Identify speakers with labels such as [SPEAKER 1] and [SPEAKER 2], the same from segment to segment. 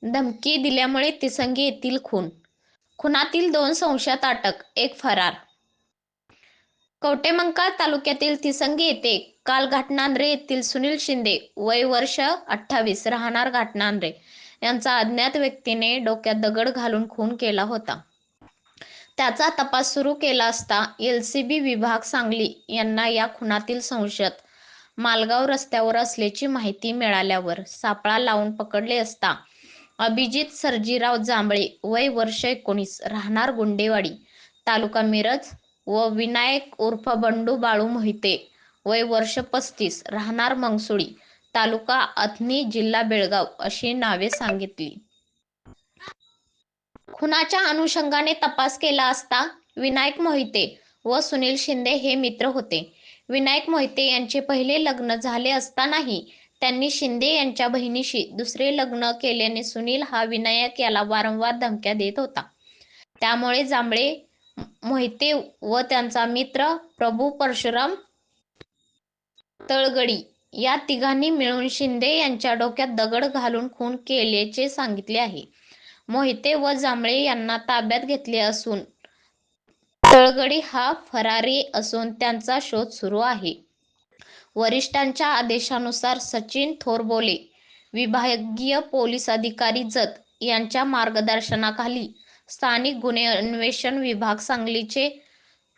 [SPEAKER 1] धमकी दिल्यामुळे तिसंगी येथील खून, खुनातील 2 संशयित अटक, 1 फरार. कवटेमंकाळ तालुक्यातील तिसंगी येथे काल घाटनांद्रे येथील सुनील शिंदे वय वर्ष 28 राहणार घाटनांद्रे यांचा अज्ञात व्यक्तीने डोक्यात दगड घालून खून केला होता. त्याचा तपास सुरू केला असता एलसीबी विभाग सांगली यांना या खुनातील संशयित मालगाव रस्त्यावर असल्याची माहिती मिळाल्यावर सापळा लावून पकडले असता अभिजित सर्जीराव जांभळे वय वर्ष 19 राहणार गुंडेवाडी तालुका मिरज व विनायक उर्फ बंडू बाळू मोहिते वय वर्ष 35 राहणार मंगसुळी तालुका अथणी जिल्हा बेळगाव अशी नावे सांगितली. खुनाच्या अनुषंगाने तपास केला असता विनायक मोहिते व सुनील शिंदे हे मित्र होते. विनायक मोहिते यांचे पहिले लग्न झाले असतानाही त्यांनी शिंदे यांच्या बहिणीशी दुसरे लग्न केल्याने सुनील हा विनायक याला वारंवार धमक्या देत होता. त्यामुळे जांभळे, मोहिते व त्यांचा मित्र प्रभू परशुराम तळगडी या तिघांनी मिळून शिंदे यांच्या डोक्यात दगड घालून खून केल्याचे सांगितले आहे. मोहिते व जांभळे यांना ताब्यात घेतले असून तळगडी हा फरारी असून त्यांचा शोध सुरू आहे. वरिष्ठांच्या आदेशानुसार सचिन थोरबोले, विभागीय पोलीस अधिकारी जत यांच्या मार्गदर्शनाखाली स्थानिक गुन्हे अन्वेषण विभाग सांगलीचे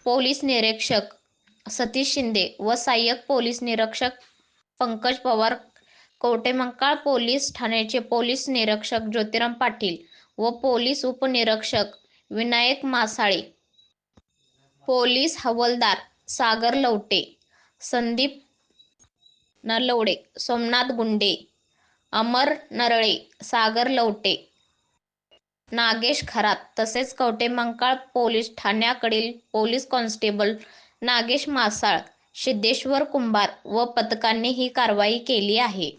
[SPEAKER 1] पोलीस निरीक्षक सतीश शिंदे व सहाय्यक पोलीस निरीक्षक पंकज पवार, कवटेमंकाळ पोलीस ठाण्याचे पोलीस निरीक्षक ज्योतिराम पाटील व पोलीस उपनिरीक्षक विनायक मासाळे, पोलीस हवालदार सागर लवटे, संदीप नलवडे, सोमनाथ गुंडे, अमर नरळे, सागर लवटे, नागेश खरात तसेच कवटेमंकाळ पोलीस ठाण्याकडील पोलीस कॉन्स्टेबल नागेश मासाळ, सिद्धेश्वर कुंभार व पथकाने ही कारवाई केली आहे.